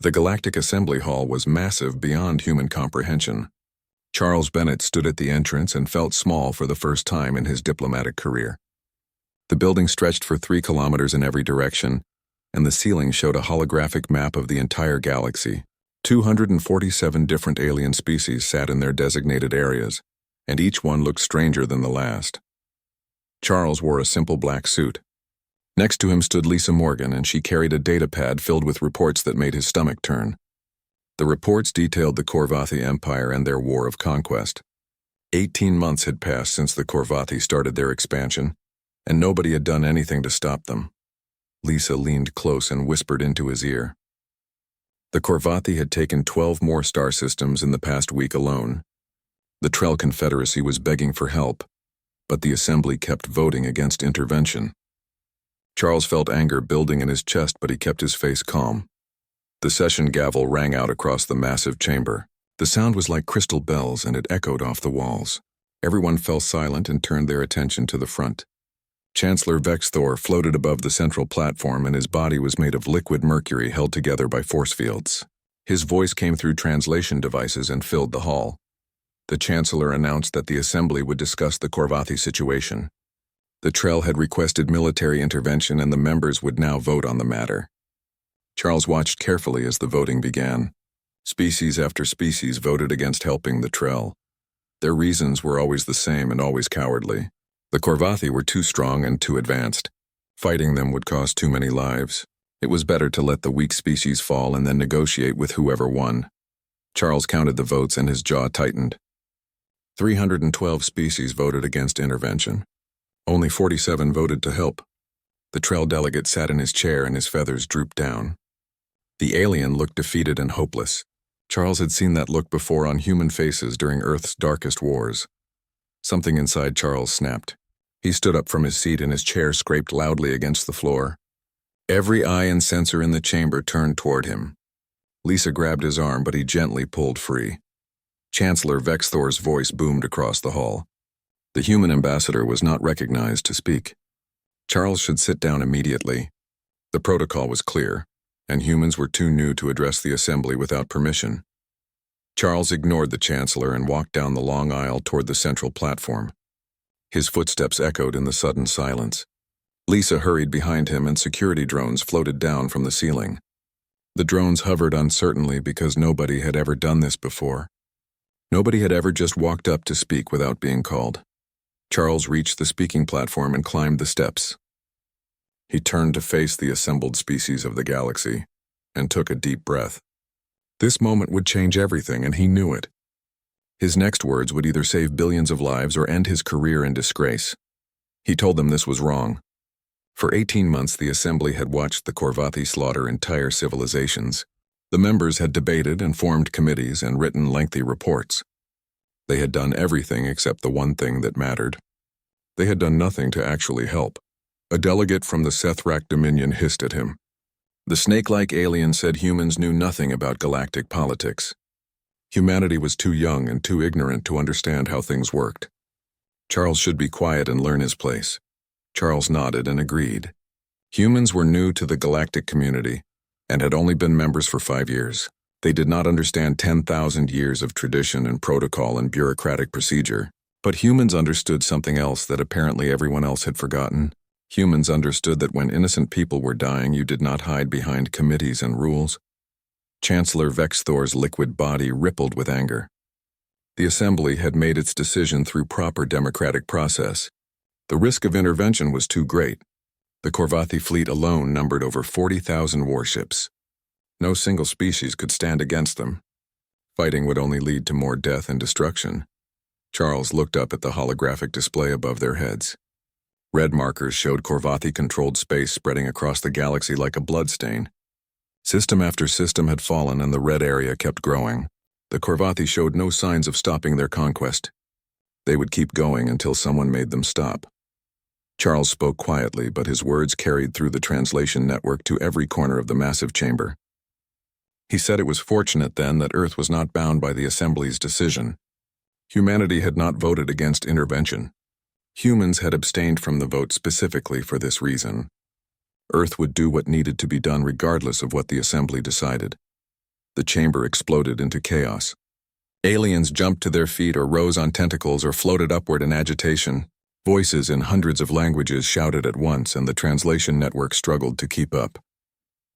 The Galactic Assembly Hall was massive beyond human comprehension. Charles Bennett stood at the entrance and felt small for the first time in his diplomatic career. The building stretched for 3 kilometers in every direction, and the ceiling showed a holographic map of the entire galaxy. 247 different alien species sat in their designated areas, and each one looked stranger than the last. Charles wore a simple black suit. Next to him stood Lisa Morgan, and she carried a data pad filled with reports that made his stomach turn. The reports detailed the Korvathi Empire and their war of conquest. 18 months had passed since the Korvathi started their expansion, and nobody had done anything to stop them. Lisa leaned close and whispered into his ear. The Korvathi had taken 12 more star systems in the past week alone. The Trell Confederacy was begging for help, but the Assembly kept voting against intervention. Charles felt anger building in his chest, but he kept his face calm. The session gavel rang out across the massive chamber. The sound was like crystal bells, and it echoed off the walls. Everyone fell silent and turned their attention to the front. Chancellor Vexthor floated above the central platform, and his body was made of liquid mercury held together by force fields. His voice came through translation devices and filled the hall. The Chancellor announced that the Assembly would discuss the Korvathi situation. The Trell had requested military intervention, and the members would now vote on the matter. Charles watched carefully as the voting began. Species after species voted against helping the Trell. Their reasons were always the same and always cowardly. The Korvathi were too strong and too advanced. Fighting them would cost too many lives. It was better to let the weak species fall and then negotiate with whoever won. Charles counted the votes and his jaw tightened. 312 species voted against intervention. Only 47 voted to help. The Trell delegate sat in his chair and his feathers drooped down. The alien looked defeated and hopeless. Charles had seen that look before on human faces during Earth's darkest wars. Something inside Charles snapped. He stood up from his seat and his chair scraped loudly against the floor. Every eye and sensor in the chamber turned toward him. Lisa grabbed his arm, but he gently pulled free. Chancellor Vexthor's voice boomed across the hall. The human ambassador was not recognized to speak. Charles should sit down immediately. The protocol was clear, and humans were too new to address the Assembly without permission. Charles ignored the Chancellor and walked down the long aisle toward the central platform. His footsteps echoed in the sudden silence. Lisa hurried behind him, and security drones floated down from the ceiling. The drones hovered uncertainly because nobody had ever done this before. Nobody had ever just walked up to speak without being called. Charles reached the speaking platform and climbed the steps. He turned to face the assembled species of the galaxy and took a deep breath. This moment would change everything, and he knew it. His next words would either save billions of lives or end his career in disgrace. He told them this was wrong. For 18 months, the Assembly had watched the Korvathi slaughter entire civilizations. The members had debated and formed committees and written lengthy reports. They had done everything except the one thing that mattered. They had done nothing to actually help. A delegate from the Sethrak Dominion hissed at him. The snake-like alien said humans knew nothing about galactic politics. Humanity was too young and too ignorant to understand how things worked. Charles should be quiet and learn his place. Charles nodded and agreed. Humans were new to the galactic community and had only been members for 5 years. They did not understand 10,000 years of tradition and protocol and bureaucratic procedure. But humans understood something else that apparently everyone else had forgotten. Humans understood that when innocent people were dying, you did not hide behind committees and rules. Chancellor Vexthor's liquid body rippled with anger. The Assembly had made its decision through proper democratic process. The risk of intervention was too great. The Korvathi fleet alone numbered over 40,000 warships. No single species could stand against them. Fighting would only lead to more death and destruction. Charles looked up at the holographic display above their heads. Red markers showed Korvathi-controlled space spreading across the galaxy like a bloodstain. System after system had fallen, and the red area kept growing. The Korvathi showed no signs of stopping their conquest. They would keep going until someone made them stop. Charles spoke quietly, but his words carried through the translation network to every corner of the massive chamber. He said it was fortunate then that Earth was not bound by the Assembly's decision. Humanity had not voted against intervention. Humans had abstained from the vote specifically for this reason. Earth would do what needed to be done regardless of what the Assembly decided. The chamber exploded into chaos. Aliens jumped to their feet or rose on tentacles or floated upward in agitation. Voices in hundreds of languages shouted at once, and the translation network struggled to keep up.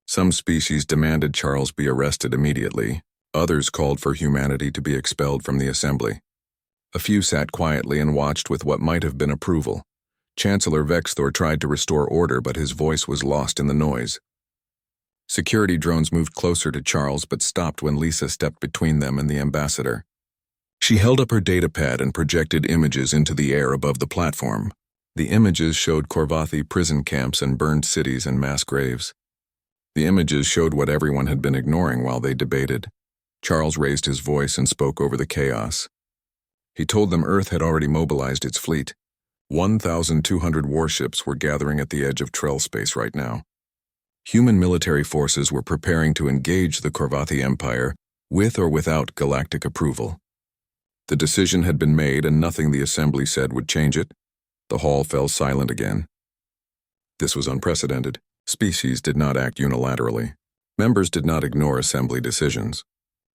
Some species demanded Charles be arrested immediately. Others called for humanity to be expelled from the assembly. A few sat quietly and watched with what might have been approval. Chancellor Vexthor tried to restore order, but his voice was lost in the noise. Security drones moved closer to Charles but stopped when Lisa stepped between them and the ambassador. She held up her datapad and projected images into the air above the platform. The images showed Korvathi prison camps and burned cities and mass graves. The images showed what everyone had been ignoring while they debated. Charles raised his voice and spoke over the chaos. He told them Earth had already mobilized its fleet. 1,200 warships were gathering at the edge of Trell space right now. Human military forces were preparing to engage the Korvathi Empire with or without galactic approval. The decision had been made, and nothing the assembly said would change it. The hall fell silent again. This was unprecedented. Species did not act unilaterally. Members did not ignore assembly decisions.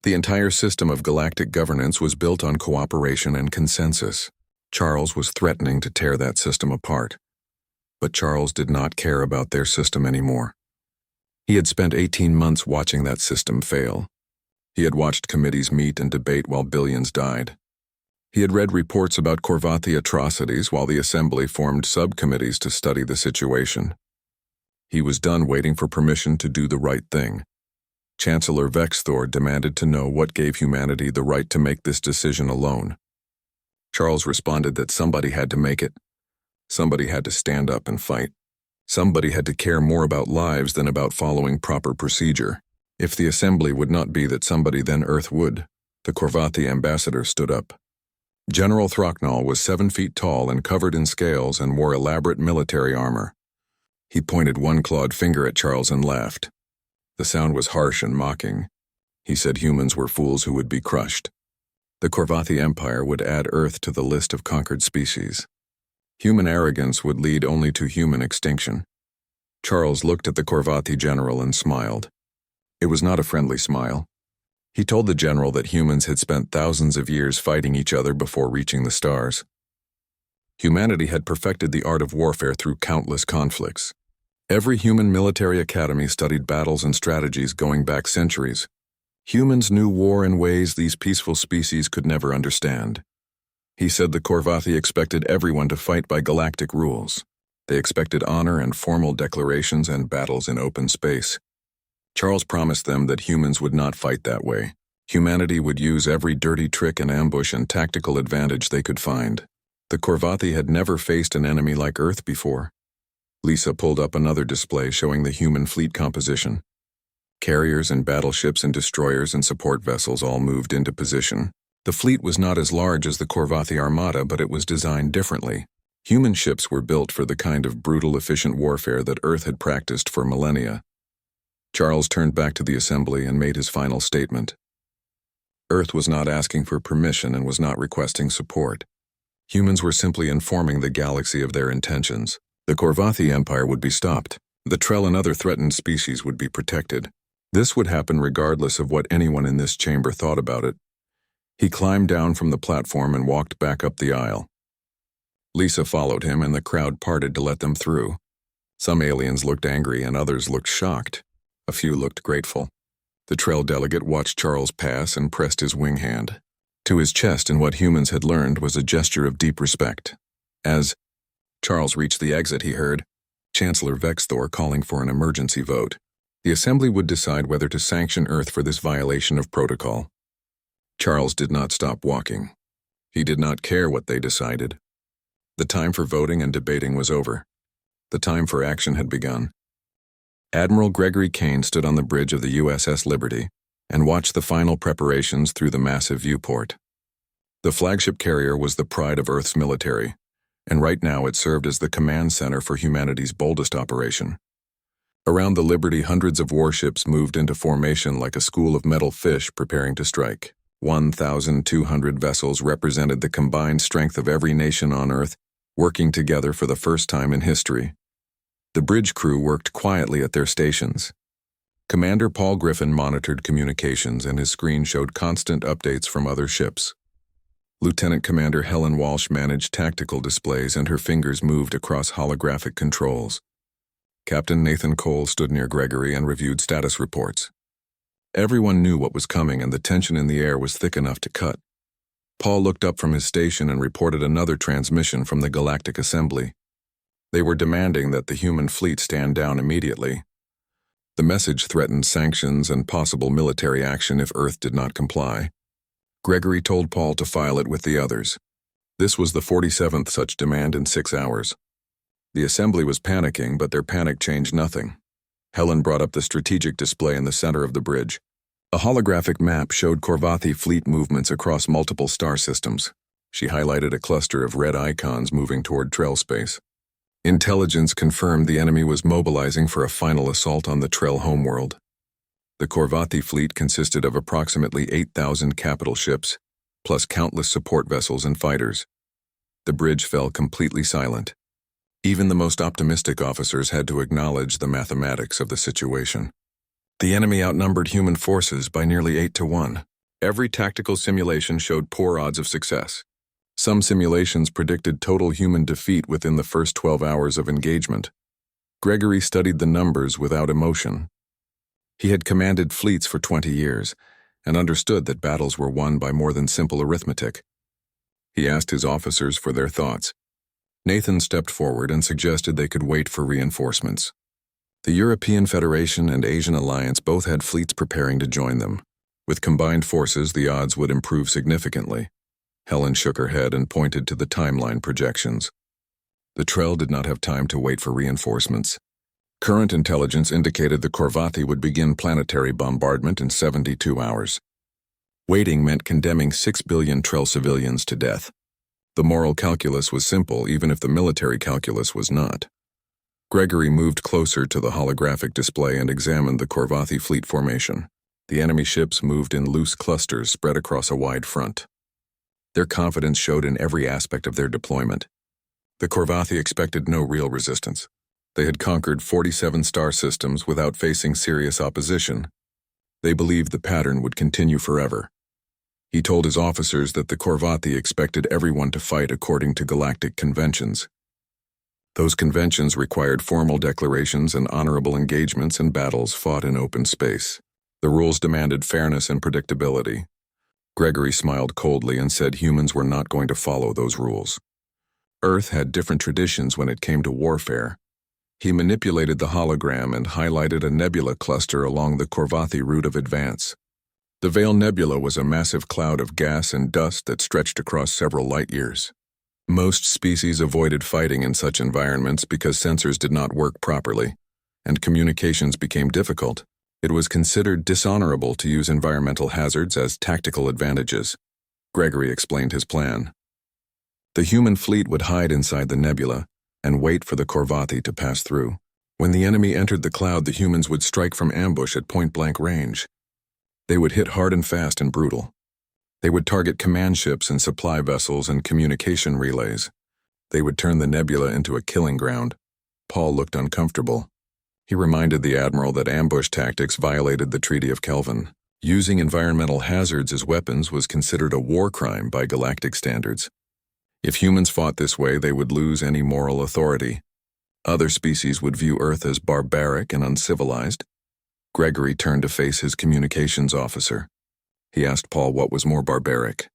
The entire system of galactic governance was built on cooperation and consensus. Charles was threatening to tear that system apart. But Charles did not care about their system anymore. He had spent 18 months watching that system fail. He had watched committees meet and debate while billions died. He had read reports about Korvathi atrocities while the assembly formed subcommittees to study the situation. He was done waiting for permission to do the right thing. Chancellor Vexthor demanded to know what gave humanity the right to make this decision alone. Charles responded that somebody had to make it. Somebody had to stand up and fight. Somebody had to care more about lives than about following proper procedure. If the assembly would not be that somebody, then Earth would. The Korvathi ambassador stood up. General Throcknall was 7 feet tall and covered in scales and wore elaborate military armor. He pointed one clawed finger at Charles and laughed. The sound was harsh and mocking. He said humans were fools who would be crushed. The Korvathi Empire would add Earth to the list of conquered species. Human arrogance would lead only to human extinction. Charles looked at the Korvathi general and smiled. It was not a friendly smile. He told the general that humans had spent thousands of years fighting each other before reaching the stars. Humanity had perfected the art of warfare through countless conflicts. Every human military academy studied battles and strategies going back centuries. Humans knew war in ways these peaceful species could never understand. He said the Korvathi expected everyone to fight by galactic rules. They expected honor and formal declarations and battles in open space. Charles promised them that humans would not fight that way. Humanity would use every dirty trick and ambush and tactical advantage they could find. The Korvathi had never faced an enemy like Earth before. Lisa pulled up another display showing the human fleet composition. Carriers and battleships and destroyers and support vessels all moved into position. The fleet was not as large as the Korvathi Armada, but it was designed differently. Human ships were built for the kind of brutal, efficient warfare that Earth had practiced for millennia. Charles turned back to the assembly and made his final statement. Earth was not asking for permission and was not requesting support. Humans were simply informing the galaxy of their intentions. The Korvathi Empire would be stopped. The Trell and other threatened species would be protected. This would happen regardless of what anyone in this chamber thought about it. He climbed down from the platform and walked back up the aisle. Lisa followed him, and the crowd parted to let them through. Some aliens looked angry and others looked shocked. A few looked grateful. The Trell delegate watched Charles pass and pressed his wing hand to his chest in what humans had learned was a gesture of deep respect. As Charles reached the exit, he heard Chancellor Vexthor calling for an emergency vote. The assembly would decide whether to sanction Earth for this violation of protocol. Charles did not stop walking. He did not care what they decided. The time for voting and debating was over. The time for action had begun. Admiral Gregory Kane stood on the bridge of the USS Liberty and watched the final preparations through the massive viewport. The flagship carrier was the pride of Earth's military, and right now it served as the command center for humanity's boldest operation. Around the Liberty, hundreds of warships moved into formation like a school of metal fish preparing to strike. 1,200 vessels represented the combined strength of every nation on Earth, working together for the first time in history. The bridge crew worked quietly at their stations. Commander Paul Griffin monitored communications and his screen showed constant updates from other ships. Lieutenant Commander Helen Walsh managed tactical displays and her fingers moved across holographic controls. Captain Nathan Cole stood near Gregory and reviewed status reports. Everyone knew what was coming and the tension in the air was thick enough to cut. Paul looked up from his station and reported another transmission from the Galactic Assembly. They were demanding that the human fleet stand down immediately. The message threatened sanctions and possible military action if Earth did not comply. Gregory told Paul to file it with the others. This was the 47th such demand in 6 hours. The assembly was panicking, but their panic changed nothing. Helen brought up the strategic display in the center of the bridge. A holographic map showed Corvathi fleet movements across multiple star systems. She highlighted a cluster of red icons moving toward Trell space. Intelligence confirmed the enemy was mobilizing for a final assault on the Trell homeworld. The Corvathi fleet consisted of approximately 8,000 capital ships, plus countless support vessels and fighters. The bridge fell completely silent. Even the most optimistic officers had to acknowledge the mathematics of the situation. The enemy outnumbered human forces by nearly 8-1. Every tactical simulation showed poor odds of success. Some simulations predicted total human defeat within the first 12 hours of engagement. Gregory studied the numbers without emotion. He had commanded fleets for 20 years and understood that battles were won by more than simple arithmetic. He asked his officers for their thoughts. Nathan stepped forward and suggested they could wait for reinforcements. The European Federation and Asian Alliance both had fleets preparing to join them. With combined forces, the odds would improve significantly. Helen shook her head and pointed to the timeline projections. The Trell did not have time to wait for reinforcements. Current intelligence indicated the Corvathi would begin planetary bombardment in 72 hours. Waiting meant condemning 6 billion Trell civilians to death. The moral calculus was simple, even if the military calculus was not. Gregory moved closer to the holographic display and examined the Corvathi fleet formation. The enemy ships moved in loose clusters spread across a wide front. Their confidence showed in every aspect of their deployment. The Corvathi expected no real resistance. They had conquered 47 star systems without facing serious opposition. They believed the pattern would continue forever. He told his officers that the Corvathi expected everyone to fight according to galactic conventions. Those conventions required formal declarations and honorable engagements in battles fought in open space. The rules demanded fairness and predictability. Gregory smiled coldly and said humans were not going to follow those rules. Earth had different traditions when it came to warfare. He manipulated the hologram and highlighted a nebula cluster along the Corvathi route of advance. The Veil Nebula was a massive cloud of gas and dust that stretched across several light-years. Most species avoided fighting in such environments because sensors did not work properly, and communications became difficult. It was considered dishonorable to use environmental hazards as tactical advantages. Gregory explained his plan. The human fleet would hide inside the nebula and wait for the Corvathi to pass through. When the enemy entered the cloud, the humans would strike from ambush at point-blank range. They would hit hard and fast and brutal. They would target command ships and supply vessels and communication relays. They would turn the nebula into a killing ground. Paul looked uncomfortable. He reminded the Admiral that ambush tactics violated the Treaty of Kelvin. Using environmental hazards as weapons was considered a war crime by galactic standards. If humans fought this way, they would lose any moral authority. Other species would view Earth as barbaric and uncivilized. Gregory turned to face his communications officer. He asked Paul what was more barbaric,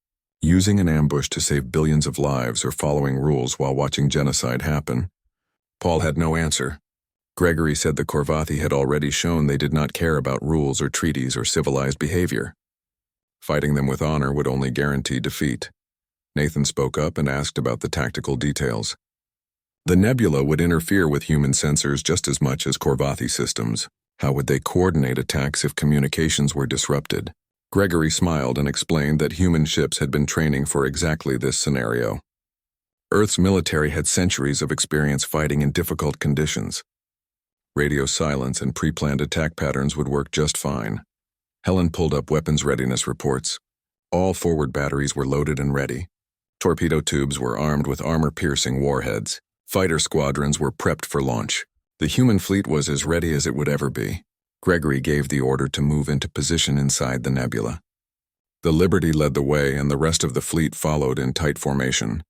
using an ambush to save billions of lives or following rules while watching genocide happen. Paul had no answer. Gregory said the Corvathi had already shown they did not care about rules or treaties or civilized behavior. Fighting them with honor would only guarantee defeat. Nathan spoke up and asked about the tactical details. The nebula would interfere with human sensors just as much as Corvathi systems. How would they coordinate attacks if communications were disrupted? Gregory smiled and explained that human ships had been training for exactly this scenario. Earth's military had centuries of experience fighting in difficult conditions. Radio silence and pre-planned attack patterns would work just fine. Helen pulled up weapons readiness reports. All forward batteries were loaded and ready. Torpedo tubes were armed with armor-piercing warheads. Fighter squadrons were prepped for launch. The human fleet was as ready as it would ever be. Gregory gave the order to move into position inside the nebula. The Liberty led the way and the rest of the fleet followed in tight formation.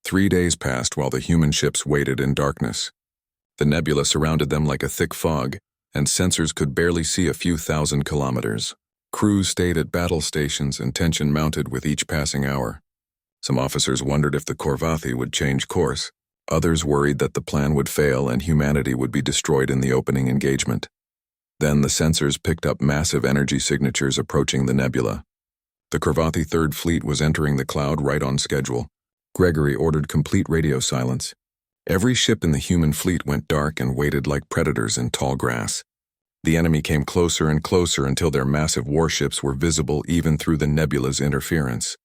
3 days passed while the human ships waited in darkness. The nebula surrounded them like a thick fog, and sensors could barely see a few thousand kilometers. Crews stayed at battle stations and tension mounted with each passing hour. Some officers wondered if the Korvathi would change course. Others worried that the plan would fail and humanity would be destroyed in the opening engagement. Then the sensors picked up massive energy signatures approaching the nebula. The Korvathi Third Fleet was entering the cloud right on schedule. Gregory ordered complete radio silence. Every ship in the human fleet went dark and waited like predators in tall grass. The enemy came closer and closer until their massive warships were visible even through the nebula's interference.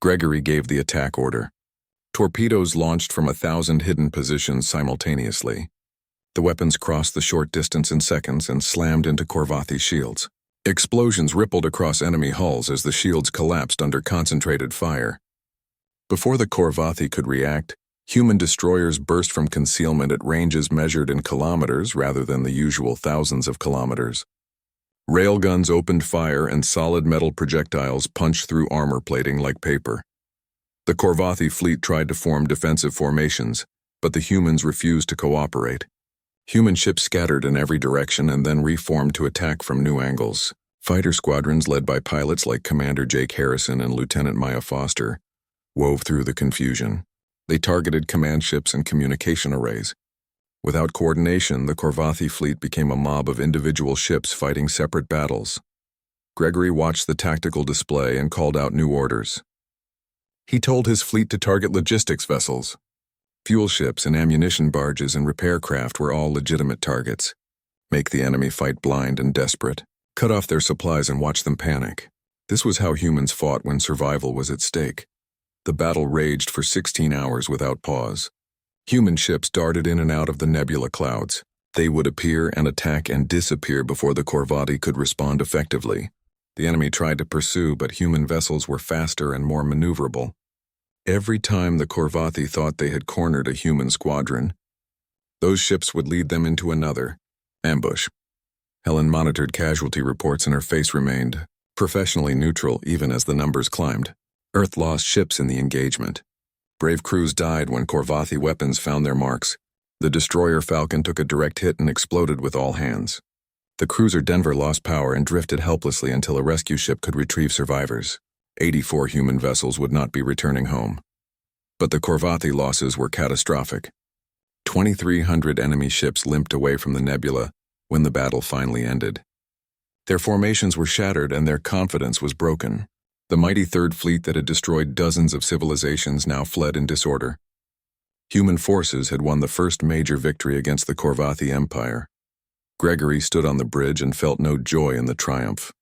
Gregory gave the attack order. Torpedoes launched from 1,000 hidden positions simultaneously. The weapons crossed the short distance in seconds and slammed into Korvathi shields. Explosions rippled across enemy hulls as the shields collapsed under concentrated fire. Before the Korvathi could react, human destroyers burst from concealment at ranges measured in kilometers rather than the usual thousands of kilometers. Railguns opened fire and solid metal projectiles punched through armor plating like paper. The Korvathi fleet tried to form defensive formations, but the humans refused to cooperate. Human ships scattered in every direction and then reformed to attack from new angles. Fighter squadrons led by pilots like Commander Jake Harrison and Lieutenant Maya Foster wove through the confusion. They targeted command ships and communication arrays. Without coordination, the Korvathi fleet became a mob of individual ships fighting separate battles. Gregory watched the tactical display and called out new orders. He told his fleet to target logistics vessels. Fuel ships and ammunition barges and repair craft were all legitimate targets. Make the enemy fight blind and desperate. Cut off their supplies and watch them panic. This was how humans fought when survival was at stake. The battle raged for 16 hours without pause. Human ships darted in and out of the nebula clouds. They would appear and attack and disappear before the Korvathi could respond effectively. The enemy tried to pursue, but human vessels were faster and more maneuverable. Every time the Korvathi thought they had cornered a human squadron, those ships would lead them into another ambush. Helen monitored casualty reports and her face remained professionally neutral even as the numbers climbed. Earth lost ships in the engagement. Brave crews died when Korvathi weapons found their marks. The destroyer Falcon took a direct hit and exploded with all hands. The cruiser Denver lost power and drifted helplessly until a rescue ship could retrieve survivors. 84 human vessels would not be returning home. But the Korvathi losses were catastrophic. 2,300 enemy ships limped away from the nebula when the battle finally ended. Their formations were shattered and their confidence was broken. The mighty Third Fleet that had destroyed dozens of civilizations now fled in disorder. Human forces had won the first major victory against the Korvathi Empire. Gregory stood on the bridge and felt no joy in the triumph.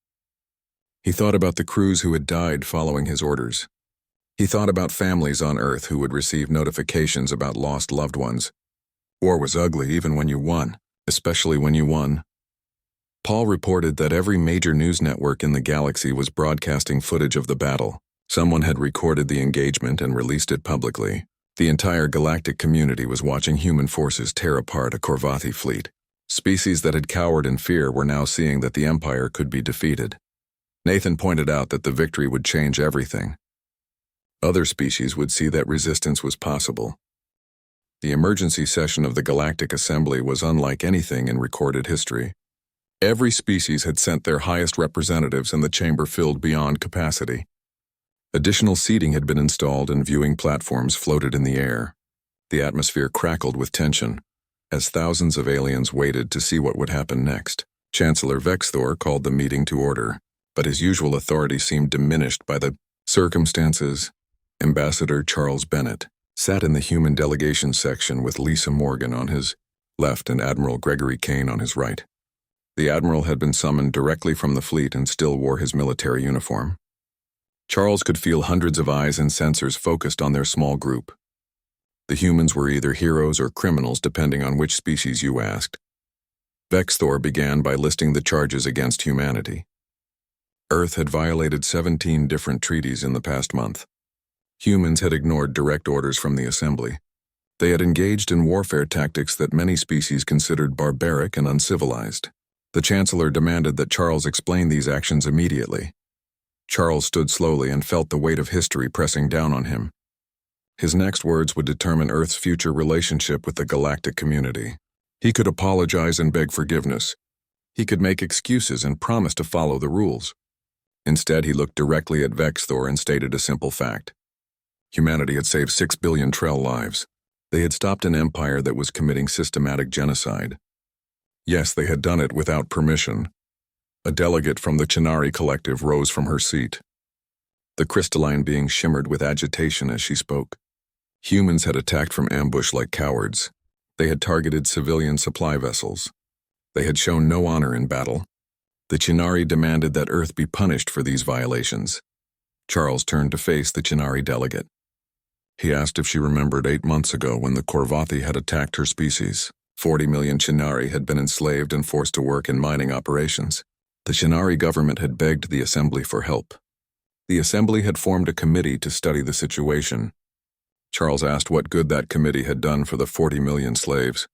He thought about the crews who had died following his orders. He thought about families on Earth who would receive notifications about lost loved ones. War was ugly even when you won, especially when you won. Paul reported that every major news network in the galaxy was broadcasting footage of the battle. Someone had recorded the engagement and released it publicly. The entire galactic community was watching human forces tear apart a Korvathi fleet. Species that had cowered in fear were now seeing that the Empire could be defeated. Nathan pointed out that the victory would change everything. Other species would see that resistance was possible. The emergency session of the Galactic Assembly was unlike anything in recorded history. Every species had sent their highest representatives and the chamber filled beyond capacity. Additional seating had been installed and viewing platforms floated in the air. The atmosphere crackled with tension as thousands of aliens waited to see what would happen next. Chancellor Vexthor called the meeting to order, but his usual authority seemed diminished by the circumstances. Ambassador Charles Bennett sat in the human delegation section with Lisa Morgan on his left and Admiral Gregory Kane on his right. The Admiral had been summoned directly from the fleet and still wore his military uniform. Charles could feel hundreds of eyes and sensors focused on their small group. The humans were either heroes or criminals depending on which species you asked. Vexthor began by listing the charges against humanity. Earth had violated 17 different treaties in the past month. Humans had ignored direct orders from the Assembly. They had engaged in warfare tactics that many species considered barbaric and uncivilized. The Chancellor demanded that Charles explain these actions immediately. Charles stood slowly and felt the weight of history pressing down on him. His next words would determine Earth's future relationship with the galactic community. He could apologize and beg forgiveness. He could make excuses and promise to follow the rules. Instead, he looked directly at Vexthor and stated a simple fact. Humanity had saved 6 billion Trell lives. They had stopped an empire that was committing systematic genocide. Yes, they had done it without permission. A delegate from the Chennari Collective rose from her seat. The crystalline being shimmered with agitation as she spoke. Humans had attacked from ambush like cowards. They had targeted civilian supply vessels. They had shown no honor in battle. The Chennari demanded that Earth be punished for these violations. Charles turned to face the Chennari delegate. He asked if she remembered 8 months ago when the Korvathi had attacked her species. 40 million Chennari had been enslaved and forced to work in mining operations. The Chennari government had begged the Assembly for help. The Assembly had formed a committee to study the situation. Charles asked what good that committee had done for the 40 million slaves.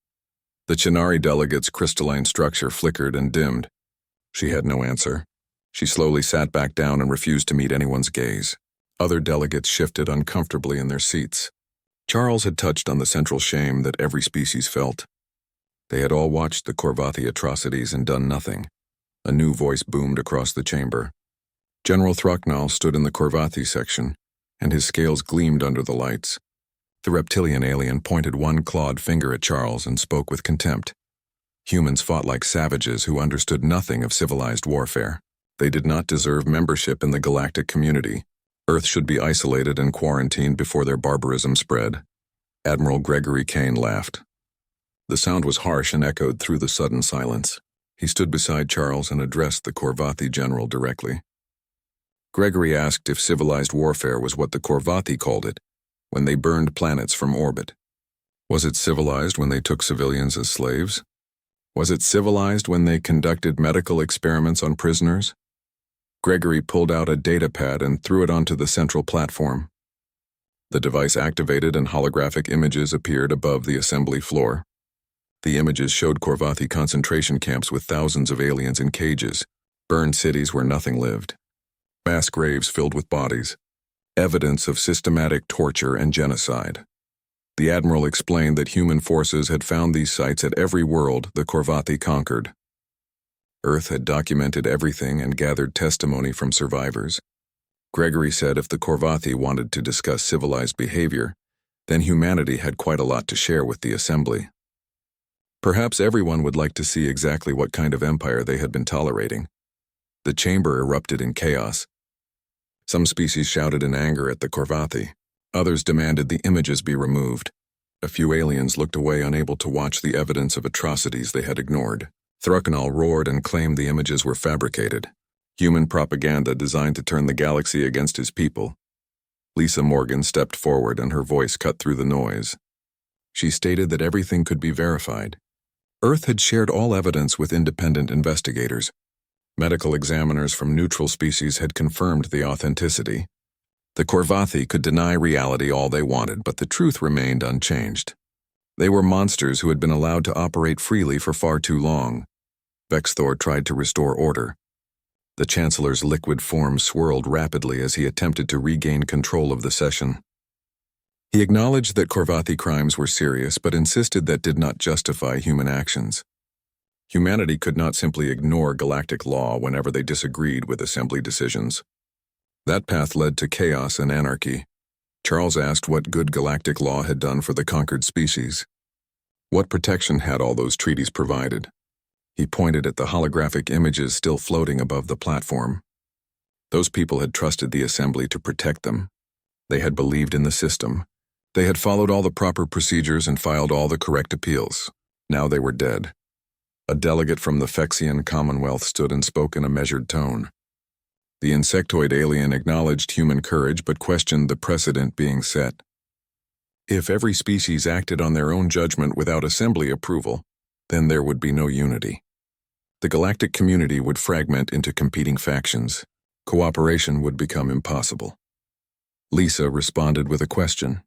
The Chennari delegate's crystalline structure flickered and dimmed. She had no answer. She slowly sat back down and refused to meet anyone's gaze. Other delegates shifted uncomfortably in their seats. Charles had touched on the central shame that every species felt. They had all watched the Korvathi atrocities and done nothing. A new voice boomed across the chamber. General Thrucknall stood in the Korvathi section, and his scales gleamed under the lights. The reptilian alien pointed one clawed finger at Charles and spoke with contempt. Humans fought like savages who understood nothing of civilized warfare. They did not deserve membership in the galactic community. Earth should be isolated and quarantined before their barbarism spread. Admiral Gregory Kane laughed. The sound was harsh and echoed through the sudden silence. He stood beside Charles and addressed the Korvathi general directly. Gregory asked if civilized warfare was what the Korvathi called it, when they burned planets from orbit. Was it civilized when they took civilians as slaves? Was it civilized when they conducted medical experiments on prisoners? Gregory pulled out a datapad and threw it onto the central platform. The device activated and holographic images appeared above the assembly floor. The images showed Korvathi concentration camps with thousands of aliens in cages, burned cities where nothing lived, mass graves filled with bodies, evidence of systematic torture and genocide. The Admiral explained that human forces had found these sites at every world the Korvathi conquered. Earth had documented everything and gathered testimony from survivors. Gregory said if the Korvathi wanted to discuss civilized behavior, then humanity had quite a lot to share with the Assembly. Perhaps everyone would like to see exactly what kind of empire they had been tolerating. The chamber erupted in chaos. Some species shouted in anger at the Korvathi. Others demanded the images be removed. A few aliens looked away, unable to watch the evidence of atrocities they had ignored. Thrucknall roared and claimed the images were fabricated. Human propaganda designed to turn the galaxy against his people. Lisa Morgan stepped forward and her voice cut through the noise. She stated that everything could be verified. Earth had shared all evidence with independent investigators. Medical examiners from neutral species had confirmed the authenticity. The Korvathi could deny reality all they wanted, but the truth remained unchanged. They were monsters who had been allowed to operate freely for far too long. Vexthor tried to restore order. The Chancellor's liquid form swirled rapidly as he attempted to regain control of the session. He acknowledged that Korvathi crimes were serious, but insisted that did not justify human actions. Humanity could not simply ignore galactic law whenever they disagreed with Assembly decisions. That path led to chaos and anarchy. Charles asked what good galactic law had done for the conquered species. What protection had all those treaties provided? He pointed at the holographic images still floating above the platform. Those people had trusted the Assembly to protect them. They had believed in the system. They had followed all the proper procedures and filed all the correct appeals. Now they were dead. A delegate from the Fexian Commonwealth stood and spoke in a measured tone. The insectoid alien acknowledged human courage but questioned the precedent being set. If every species acted on their own judgment without Assembly approval, then there would be no unity. The galactic community would fragment into competing factions. Cooperation would become impossible. Lisa responded with a question.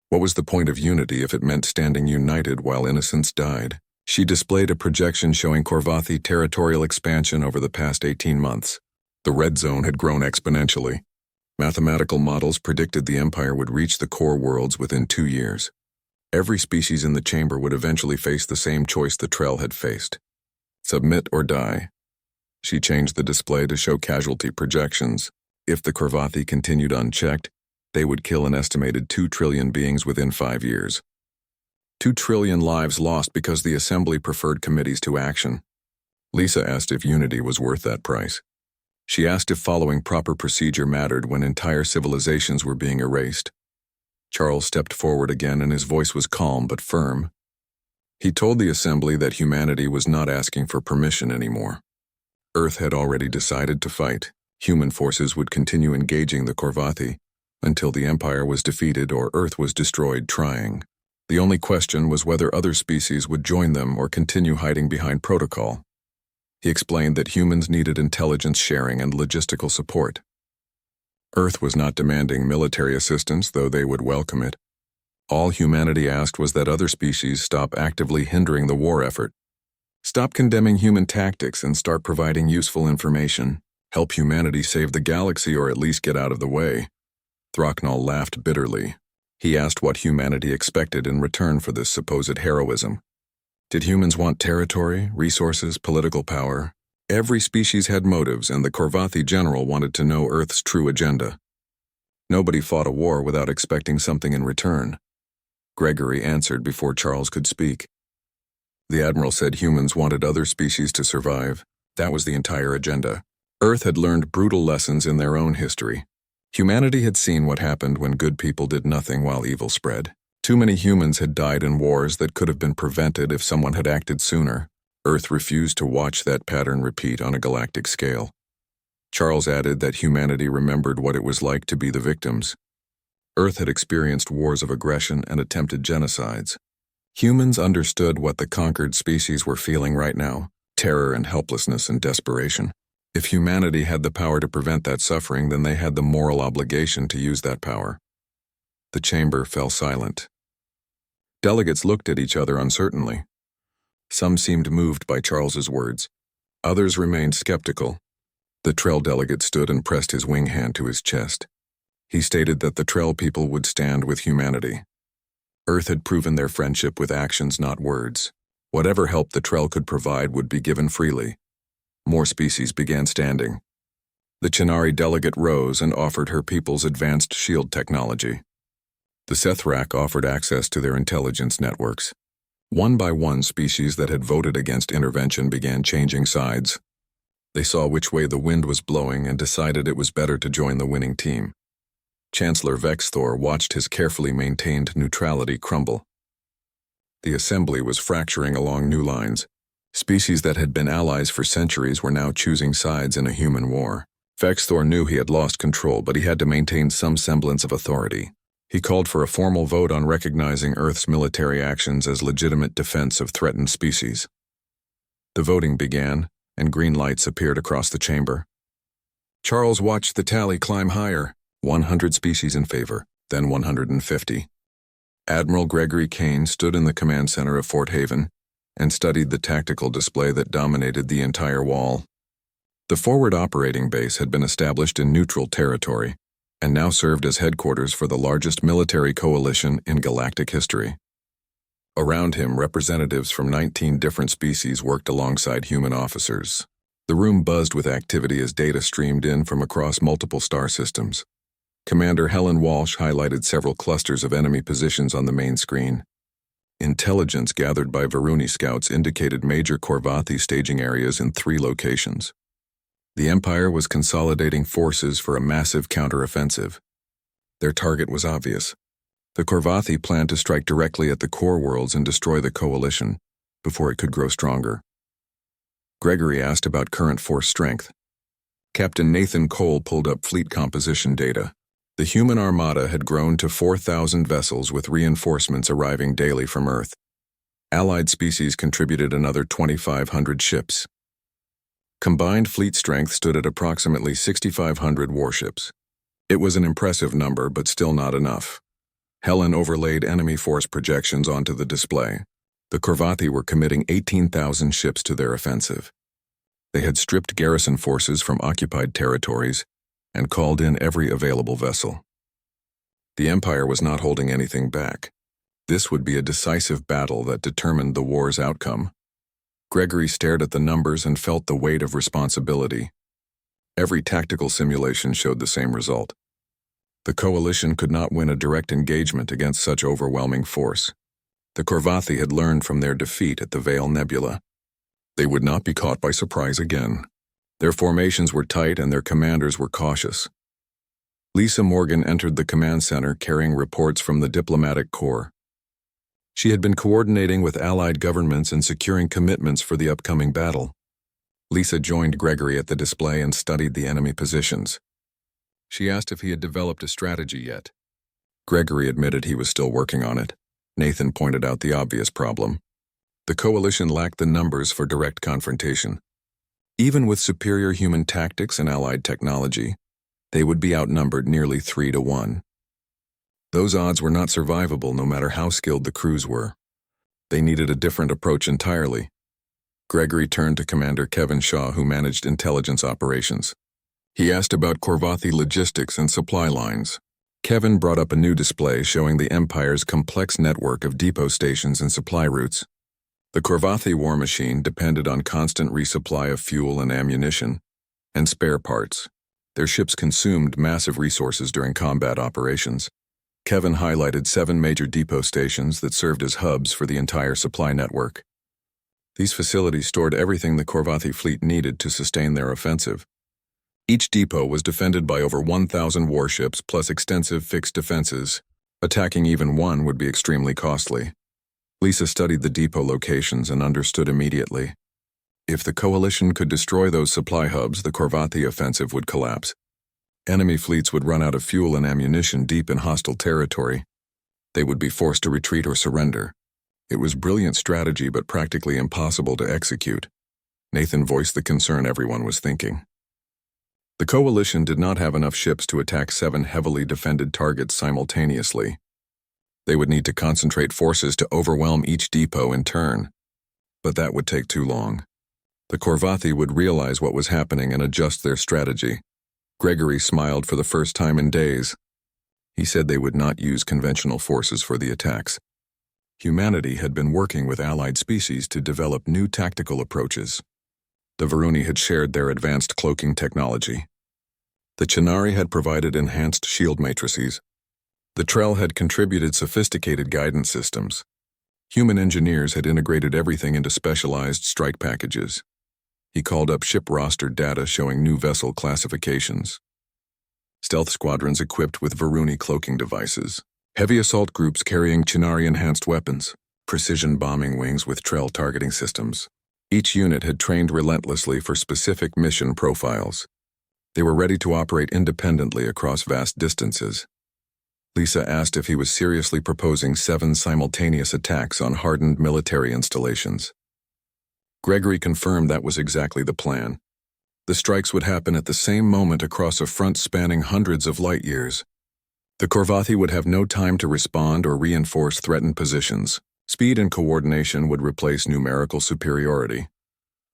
What was the point of unity if it meant standing united while innocents died? She displayed a projection showing Korvathi territorial expansion over the past 18 months. The red zone had grown exponentially. Mathematical models predicted the Empire would reach the core worlds within 2 years. Every species in the chamber would eventually face the same choice the Trell had faced: submit or die. She changed the display to show casualty projections. If the Korvathi continued unchecked, they would kill an estimated 2 trillion beings within 5 years. 2 trillion lives lost because the Assembly preferred committees to action. Lisa asked if unity was worth that price. She asked if following proper procedure mattered when entire civilizations were being erased. Charles stepped forward again and his voice was calm but firm. He told the Assembly that humanity was not asking for permission anymore. Earth had already decided to fight. Human forces would continue engaging the Korvathi until the Empire was defeated or Earth was destroyed trying. The only question was whether other species would join them or continue hiding behind protocol. He explained that humans needed intelligence sharing and logistical support. Earth was not demanding military assistance, though they would welcome it. All humanity asked was that other species stop actively hindering the war effort. Stop condemning human tactics and start providing useful information. Help humanity save the galaxy or at least get out of the way. Throcknall laughed bitterly. He asked what humanity expected in return for this supposed heroism. Did humans want territory, resources, political power? Every species had motives, and the Korvathi general wanted to know Earth's true agenda. Nobody fought a war without expecting something in return. Gregory answered before Charles could speak. The Admiral said humans wanted other species to survive. That was the entire agenda. Earth had learned brutal lessons in their own history. Humanity had seen what happened when good people did nothing while evil spread. Too many humans had died in wars that could have been prevented if someone had acted sooner. Earth refused to watch that pattern repeat on a galactic scale. Charles added that humanity remembered what it was like to be the victims. Earth had experienced wars of aggression and attempted genocides. Humans understood what the conquered species were feeling right now: terror and helplessness and desperation. If humanity had the power to prevent that suffering, then they had the moral obligation to use that power. The chamber fell silent. Delegates looked at each other uncertainly. Some seemed moved by Charles's words. Others remained skeptical. The Trell delegate stood and pressed his wing hand to his chest. He stated that the Trell people would stand with humanity. Earth had proven their friendship with actions, not words. Whatever help the Trell could provide would be given freely. More species began standing. The Chennari delegate rose and offered her people's advanced shield technology. The Sethrak offered access to their intelligence networks. One by one, species that had voted against intervention began changing sides. They saw which way the wind was blowing and decided it was better to join the winning team. Chancellor Vexthor watched his carefully maintained neutrality crumble. The Assembly was fracturing along new lines. Species that had been allies for centuries were now choosing sides in a human war. Vexthor knew he had lost control, but he had to maintain some semblance of authority. He called for a formal vote on recognizing Earth's military actions as legitimate defense of threatened species. The voting began, and green lights appeared across the chamber. Charles watched the tally climb higher: 100 species in favor, then 150. Admiral Gregory Kane stood in the command center of Fort Haven and studied the tactical display that dominated the entire wall. The forward operating base had been established in neutral territory and now served as headquarters for the largest military coalition in galactic history. Around him, representatives from 19 different species worked alongside human officers. The room buzzed with activity as data streamed in from across multiple star systems. Commander Helen Walsh highlighted several clusters of enemy positions on the main screen. Intelligence gathered by Varuni scouts indicated major Korvathi staging areas in 3 locations. The Empire was consolidating forces for a massive counteroffensive. Their target was obvious. The Korvathi planned to strike directly at the core worlds and destroy the coalition before it could grow stronger. Gregory asked about current force strength. Captain Nathan Cole pulled up fleet composition data. The human armada had grown to 4,000 vessels with reinforcements arriving daily from Earth. Allied species contributed another 2,500 ships. Combined fleet strength stood at approximately 6,500 warships. It was an impressive number, but still not enough. Helen overlaid enemy force projections onto the display. The Korvathi were committing 18,000 ships to their offensive. They had stripped garrison forces from occupied territories and called in every available vessel. The Empire was not holding anything back. This would be a decisive battle that determined the war's outcome. Gregory stared at the numbers and felt the weight of responsibility. Every tactical simulation showed the same result. The coalition could not win a direct engagement against such overwhelming force. The Korvathi had learned from their defeat at the Veil Nebula. They would not be caught by surprise again. Their formations were tight and their commanders were cautious. Lisa Morgan entered the command center carrying reports from the diplomatic corps. She had been coordinating with allied governments and securing commitments for the upcoming battle. Lisa joined Gregory at the display and studied the enemy positions. She asked if he had developed a strategy yet. Gregory admitted he was still working on it. Nathan pointed out the obvious problem. The coalition lacked the numbers for direct confrontation. Even with superior human tactics and allied technology, they would be outnumbered nearly 3-1. Those odds were not survivable no matter how skilled the crews were. They needed a different approach entirely. Gregory turned to Commander Kevin Shaw, who managed intelligence operations. He asked about Korvathi logistics and supply lines. Kevin brought up a new display showing the Empire's complex network of depot stations and supply routes. The Korvathi war machine depended on constant resupply of fuel and ammunition, and spare parts. Their ships consumed massive resources during combat operations. Kevin highlighted 7 major depot stations that served as hubs for the entire supply network. These facilities stored everything the Korvathi fleet needed to sustain their offensive. Each depot was defended by over 1,000 warships plus extensive fixed defenses. Attacking even one would be extremely costly. Lisa studied the depot locations and understood immediately. If the coalition could destroy those supply hubs, the Korvathi offensive would collapse. Enemy fleets would run out of fuel and ammunition deep in hostile territory. They would be forced to retreat or surrender. It was brilliant strategy but practically impossible to execute. Nathan voiced the concern everyone was thinking. The coalition did not have enough ships to attack 7 heavily defended targets simultaneously. They would need to concentrate forces to overwhelm each depot in turn. But that would take too long. The Korvathi would realize what was happening and adjust their strategy. Gregory smiled for the first time in days. He said they would not use conventional forces for the attacks. Humanity had been working with allied species to develop new tactical approaches. The Varuni had shared their advanced cloaking technology. The Chitauri had provided enhanced shield matrices. The Trell had contributed sophisticated guidance systems. Human engineers had integrated everything into specialized strike packages. He called up ship roster data showing new vessel classifications. Stealth squadrons equipped with Varuni cloaking devices. Heavy assault groups carrying Chitauri-enhanced weapons. Precision bombing wings with Trell targeting systems. Each unit had trained relentlessly for specific mission profiles. They were ready to operate independently across vast distances. Lisa asked if he was seriously proposing 7 simultaneous attacks on hardened military installations. Gregory confirmed that was exactly the plan. The strikes would happen at the same moment across a front spanning hundreds of light years. The Korvathi would have no time to respond or reinforce threatened positions. Speed and coordination would replace numerical superiority.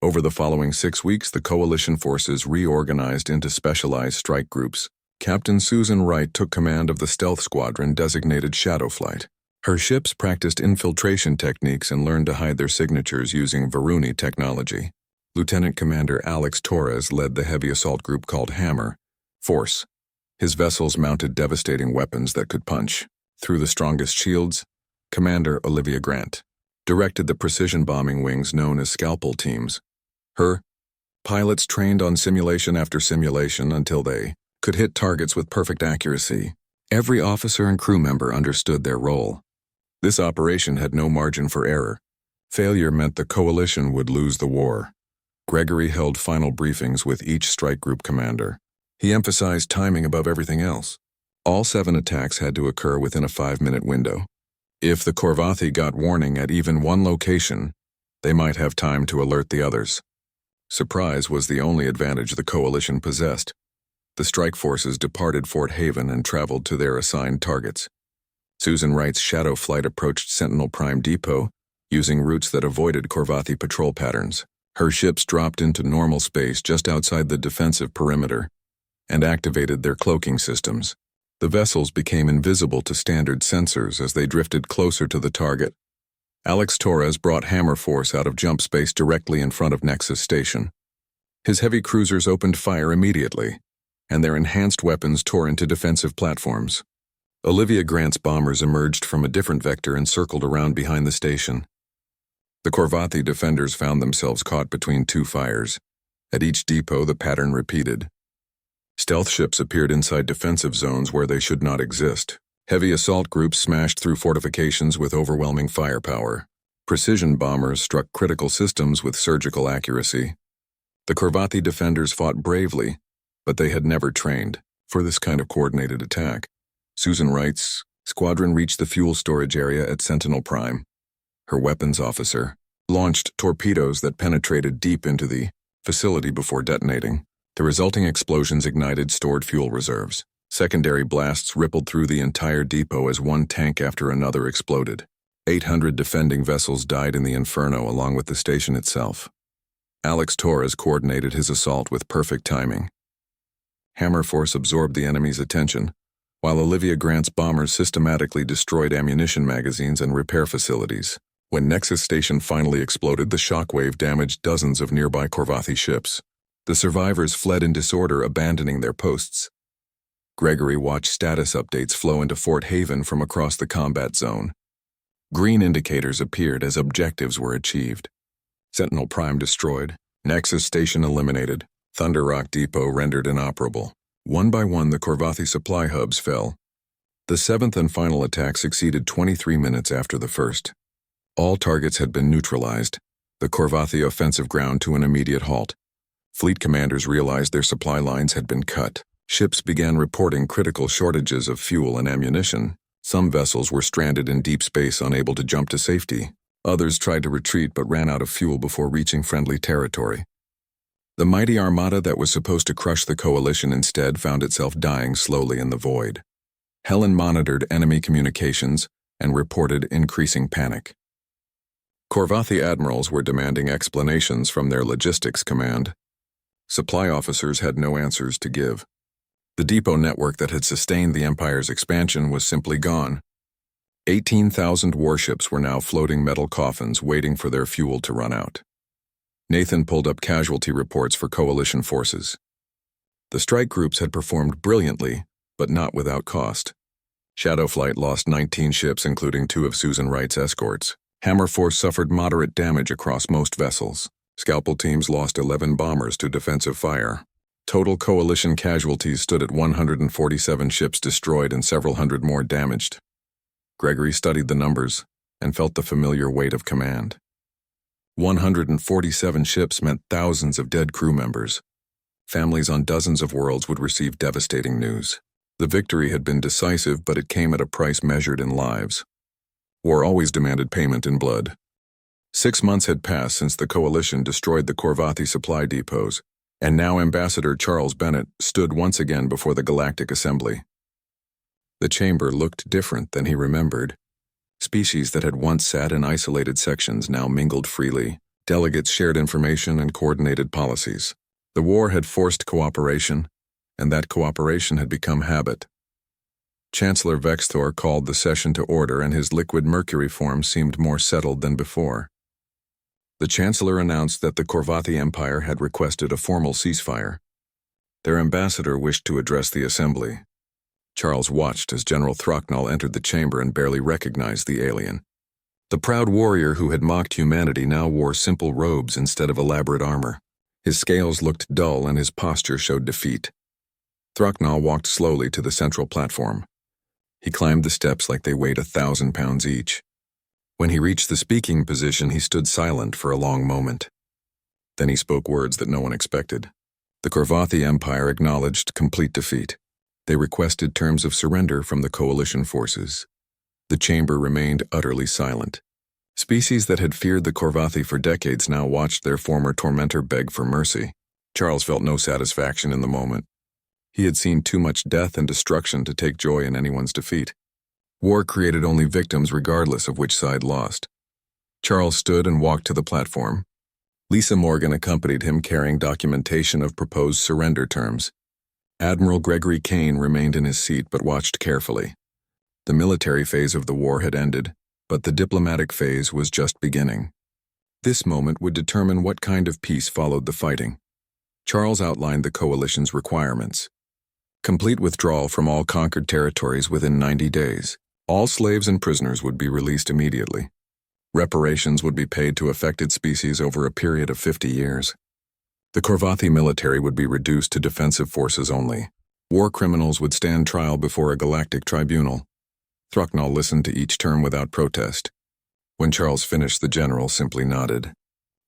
Over the following 6 weeks, the coalition forces reorganized into specialized strike groups. Captain Susan Wright took command of the stealth squadron designated Shadow Flight. Her ships practiced infiltration techniques and learned to hide their signatures using Varuni technology. Lieutenant Commander Alex Torres led the heavy assault group called Hammer Force. His vessels mounted devastating weapons that could punch through the strongest shields. Commander Olivia Grant directed the precision bombing wings known as Scalpel Teams. Her pilots trained on simulation after simulation until they could hit targets with perfect accuracy. Every officer and crew member understood their role. This operation had no margin for error. Failure meant the coalition would lose the war. Gregory held final briefings with each strike group commander. He emphasized timing above everything else. All 7 attacks had to occur within a 5-minute window. If the Korvathi got warning at even one location, they might have time to alert the others. Surprise was the only advantage the coalition possessed. The strike forces departed Fort Haven and traveled to their assigned targets. Susan Wright's Shadow Flight approached Sentinel Prime Depot, using routes that avoided Korvathi patrol patterns. Her ships dropped into normal space just outside the defensive perimeter and activated their cloaking systems. The vessels became invisible to standard sensors as they drifted closer to the target. Alex Torres brought Hammer Force out of jump space directly in front of Nexus Station. His heavy cruisers opened fire immediately, and their enhanced weapons tore into defensive platforms. Olivia Grant's bombers emerged from a different vector and circled around behind the station. The Korvathi defenders found themselves caught between two fires. At each depot, the pattern repeated. Stealth ships appeared inside defensive zones where they should not exist. Heavy assault groups smashed through fortifications with overwhelming firepower. Precision bombers struck critical systems with surgical accuracy. The Korvathi defenders fought bravely, but they had never trained for this kind of coordinated attack. Susan Wright's squadron reached the fuel storage area at Sentinel Prime. Her weapons officer launched torpedoes that penetrated deep into the facility before detonating. The resulting explosions ignited stored fuel reserves. Secondary blasts rippled through the entire depot as one tank after another exploded. 800 defending vessels died in the inferno along with the station itself. Alex Torres coordinated his assault with perfect timing. Hammer Force absorbed the enemy's attention, while Olivia Grant's bombers systematically destroyed ammunition magazines and repair facilities. When Nexus Station finally exploded, the shockwave damaged dozens of nearby Korvathi ships. The survivors fled in disorder, abandoning their posts. Gregory watched status updates flow into Fort Haven from across the combat zone. Green indicators appeared as objectives were achieved. Sentinel Prime destroyed, Nexus Station eliminated, Thunder Rock Depot rendered inoperable. One by one, the Korvathi supply hubs fell. The seventh and final attack succeeded 23 minutes after the first. All targets had been neutralized, the Korvathi offensive ground to an immediate halt. Fleet commanders realized their supply lines had been cut. Ships began reporting critical shortages of fuel and ammunition. Some vessels were stranded in deep space, unable to jump to safety. Others tried to retreat but ran out of fuel before reaching friendly territory. The mighty armada that was supposed to crush the coalition instead found itself dying slowly in the void. Helen monitored enemy communications and reported increasing panic. Korvathi admirals were demanding explanations from their logistics command. Supply officers had no answers to give. The depot network that had sustained the Empire's expansion was simply gone. 18,000 warships were now floating metal coffins waiting for their fuel to run out. Nathan pulled up casualty reports for coalition forces. The strike groups had performed brilliantly, but not without cost. Shadowflight lost 19 ships, including 2 of Susan Wright's escorts. Hammer Force suffered moderate damage across most vessels. Scalpel teams lost 11 bombers to defensive fire. Total coalition casualties stood at 147 ships destroyed and several hundred more damaged. Gregory studied the numbers and felt the familiar weight of command. 147 ships meant thousands of dead crew members. Families on dozens of worlds would receive devastating news. The victory had been decisive, but it came at a price measured in lives. War always demanded payment in blood. 6 months had passed since the coalition destroyed the Korvathi supply depots, and now Ambassador Charles Bennett stood once again before the Galactic Assembly. The chamber looked different than he remembered. Species that had once sat in isolated sections now mingled freely. Delegates shared information and coordinated policies. The war had forced cooperation, and that cooperation had become habit. Chancellor Vexthor called the session to order, and his liquid mercury form seemed more settled than before. The Chancellor announced that the Korvathi Empire had requested a formal ceasefire. Their ambassador wished to address the assembly. Charles watched as General Throcknall entered the chamber and barely recognized the alien. The proud warrior who had mocked humanity now wore simple robes instead of elaborate armor. His scales looked dull and his posture showed defeat. Throcknall walked slowly to the central platform. He climbed the steps like they weighed 1,000 pounds each. When he reached the speaking position, he stood silent for a long moment. Then he spoke words that no one expected. The Korvathi Empire acknowledged complete defeat. They requested terms of surrender from the coalition forces. The chamber remained utterly silent. Species that had feared the Korvathi for decades now watched their former tormentor beg for mercy. Charles felt no satisfaction in the moment. He had seen too much death and destruction to take joy in anyone's defeat. War created only victims regardless of which side lost. Charles stood and walked to the platform. Lisa Morgan accompanied him carrying documentation of proposed surrender terms. Admiral Gregory Kane remained in his seat but watched carefully. The military phase of the war had ended, but the diplomatic phase was just beginning. This moment would determine what kind of peace followed the fighting. Charles outlined the coalition's requirements. Complete withdrawal from all conquered territories within 90 days. All slaves and prisoners would be released immediately. Reparations would be paid to affected species over a period of 50 years. The Korvathi military would be reduced to defensive forces only. War criminals would stand trial before a galactic tribunal. Thrucknall listened to each term without protest. When Charles finished, the general simply nodded.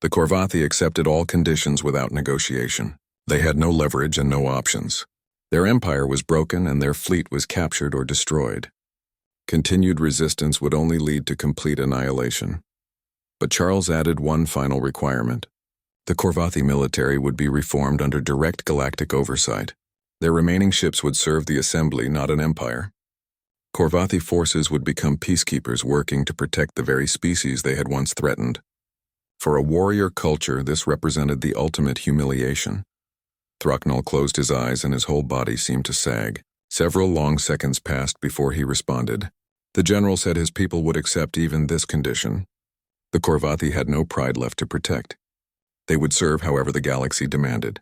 The Korvathi accepted all conditions without negotiation. They had no leverage and no options. Their empire was broken and their fleet was captured or destroyed. Continued resistance would only lead to complete annihilation. But Charles added one final requirement. The Korvathi military would be reformed under direct galactic oversight. Their remaining ships would serve the Assembly, not an empire. Korvathi forces would become peacekeepers working to protect the very species they had once threatened. For a warrior culture, this represented the ultimate humiliation. Thrucknall closed his eyes and his whole body seemed to sag. Several long seconds passed before he responded. The general said his people would accept even this condition. The Korvathi had no pride left to protect. They would serve however the galaxy demanded.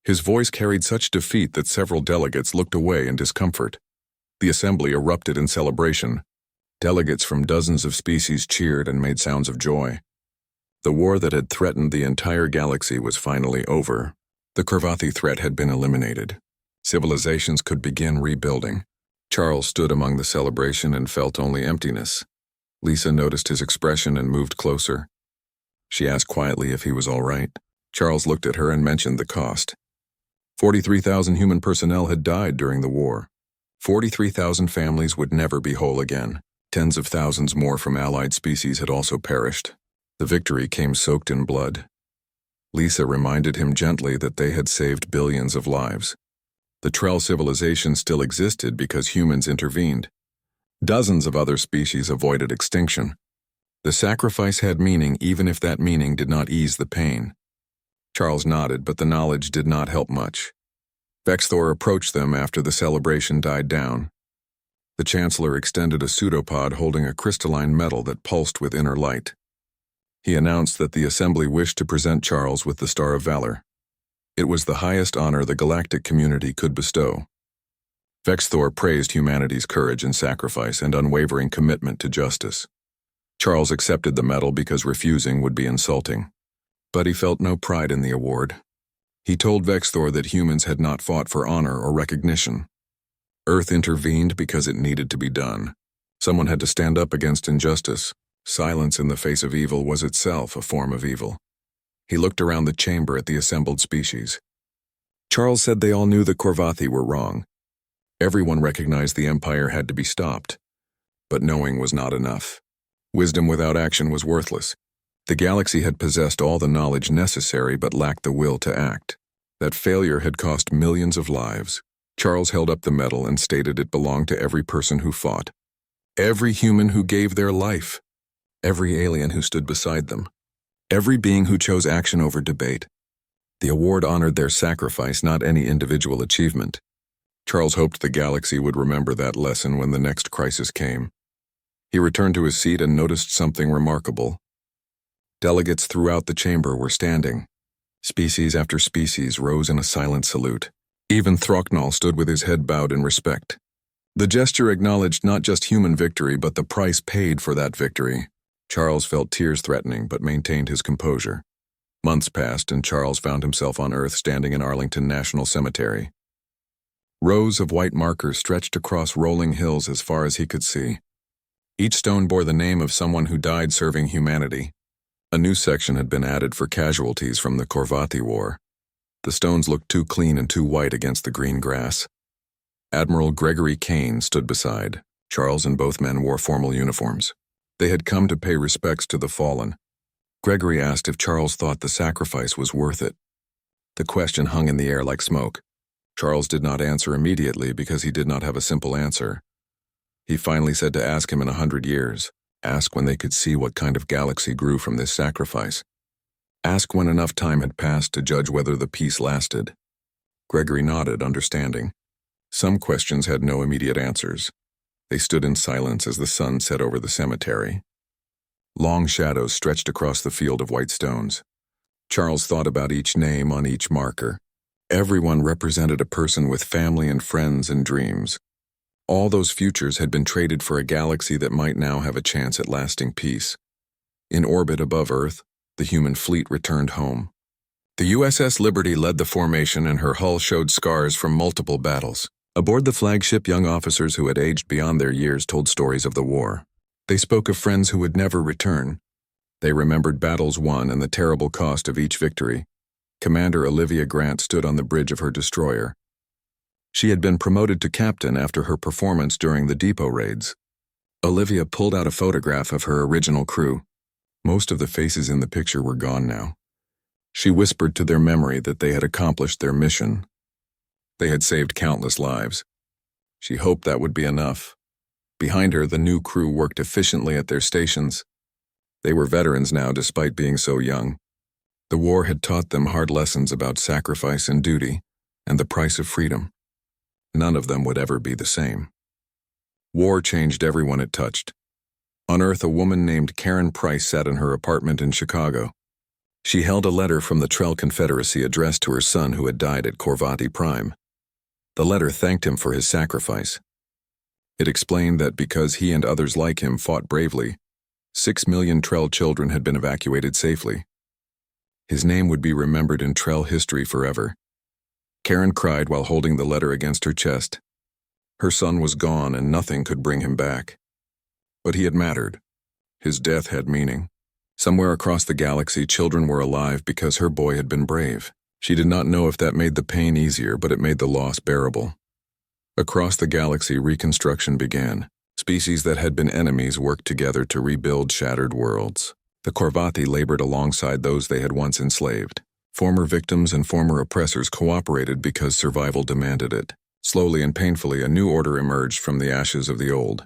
His voice carried such defeat that several delegates looked away in discomfort. The assembly erupted in celebration. Delegates from dozens of species cheered and made sounds of joy. The war that had threatened the entire galaxy was finally over. The Korvathi threat had been eliminated. Civilizations could begin rebuilding. Charles stood among the celebration and felt only emptiness. Lisa noticed his expression and moved closer. She asked quietly if he was all right. Charles looked at her and mentioned the cost. 43,000 human personnel had died during the war. 43,000 families would never be whole again. Tens of thousands more from allied species had also perished. The victory came soaked in blood. Lisa reminded him gently that they had saved billions of lives. The Trell civilization still existed because humans intervened. Dozens of other species avoided extinction. The sacrifice had meaning even if that meaning did not ease the pain. Charles nodded, but the knowledge did not help much. Vexthor approached them after the celebration died down. The Chancellor extended a pseudopod holding a crystalline metal that pulsed with inner light. He announced that the Assembly wished to present Charles with the Star of Valor. It was the highest honor the galactic community could bestow. Vexthor praised humanity's courage and sacrifice and unwavering commitment to justice. Charles accepted the medal because refusing would be insulting. But he felt no pride in the award. He told Vexthor that humans had not fought for honor or recognition. Earth intervened because it needed to be done. Someone had to stand up against injustice. Silence in the face of evil was itself a form of evil. He looked around the chamber at the assembled species. Charles said they all knew the Korvathi were wrong. Everyone recognized the Empire had to be stopped. But knowing was not enough. Wisdom without action was worthless. The galaxy had possessed all the knowledge necessary but lacked the will to act. That failure had cost millions of lives. Charles held up the medal and stated it belonged to every person who fought. Every human who gave their life. Every alien who stood beside them. Every being who chose action over debate. The award honored their sacrifice, not any individual achievement. Charles hoped the galaxy would remember that lesson when the next crisis came. He returned to his seat and noticed something remarkable. Delegates throughout the chamber were standing. Species after species rose in a silent salute. Even Thrucknall stood with his head bowed in respect. The gesture acknowledged not just human victory, but the price paid for that victory. Charles felt tears threatening, but maintained his composure. Months passed, and Charles found himself on Earth standing in Arlington National Cemetery. Rows of white markers stretched across rolling hills as far as he could see. Each stone bore the name of someone who died serving humanity. A new section had been added for casualties from the Korvathi War. The stones looked too clean and too white against the green grass. Admiral Gregory Kane stood beside. Charles and both men wore formal uniforms. They had come to pay respects to the fallen. Gregory asked if Charles thought the sacrifice was worth it. The question hung in the air like smoke. Charles did not answer immediately because he did not have a simple answer. He finally said to ask him in 100 years. Ask when they could see what kind of galaxy grew from this sacrifice. Ask when enough time had passed to judge whether the peace lasted. Gregory nodded, understanding. Some questions had no immediate answers. They stood in silence as the sun set over the cemetery. Long shadows stretched across the field of white stones. Charles thought about each name on each marker. Everyone represented a person with family and friends and dreams. All those futures had been traded for a galaxy that might now have a chance at lasting peace. In orbit above Earth, the human fleet returned home. The USS Liberty led the formation, and her hull showed scars from multiple battles. Aboard the flagship, young officers who had aged beyond their years told stories of the war. They spoke of friends who would never return. They remembered battles won and the terrible cost of each victory. Commander Olivia Grant stood on the bridge of her destroyer. She had been promoted to captain after her performance during the depot raids. Olivia pulled out a photograph of her original crew. Most of the faces in the picture were gone now. She whispered to their memory that they had accomplished their mission. They had saved countless lives. She hoped that would be enough. Behind her, the new crew worked efficiently at their stations. They were veterans now, despite being so young. The war had taught them hard lessons about sacrifice and duty, and the price of freedom. None of them would ever be the same. War changed everyone it touched. On Earth, a woman named Karen Price sat in her apartment in Chicago. She held a letter from the Trell Confederacy addressed to her son who had died at Corvati Prime. The letter thanked him for his sacrifice. It explained that because he and others like him fought bravely, 6 million Trell children had been evacuated safely. His name would be remembered in Trell history forever. Karen cried while holding the letter against her chest. Her son was gone and nothing could bring him back. But he had mattered. His death had meaning. Somewhere across the galaxy, children were alive because her boy had been brave. She did not know if that made the pain easier, but it made the loss bearable. Across the galaxy, reconstruction began. Species that had been enemies worked together to rebuild shattered worlds. The Corvati labored alongside those they had once enslaved. Former victims and former oppressors cooperated because survival demanded it. Slowly and painfully, a new order emerged from the ashes of the old.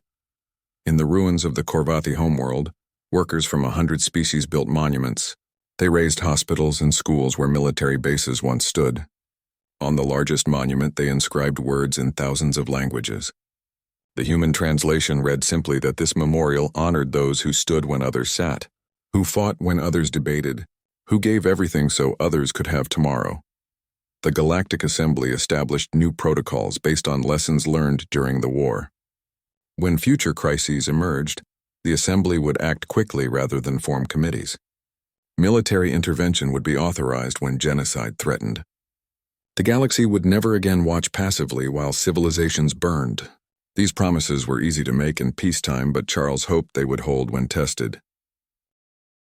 In the ruins of the Corvati homeworld, workers from 100 species built monuments. They raised hospitals and schools where military bases once stood. On the largest monument, they inscribed words in thousands of languages. The human translation read simply that this memorial honored those who stood when others sat, who fought when others debated, who gave everything so others could have tomorrow. The Galactic Assembly established new protocols based on lessons learned during the war. When future crises emerged, the Assembly would act quickly rather than form committees. Military intervention would be authorized when genocide threatened. The galaxy would never again watch passively while civilizations burned. These promises were easy to make in peacetime, but Charles hoped they would hold when tested.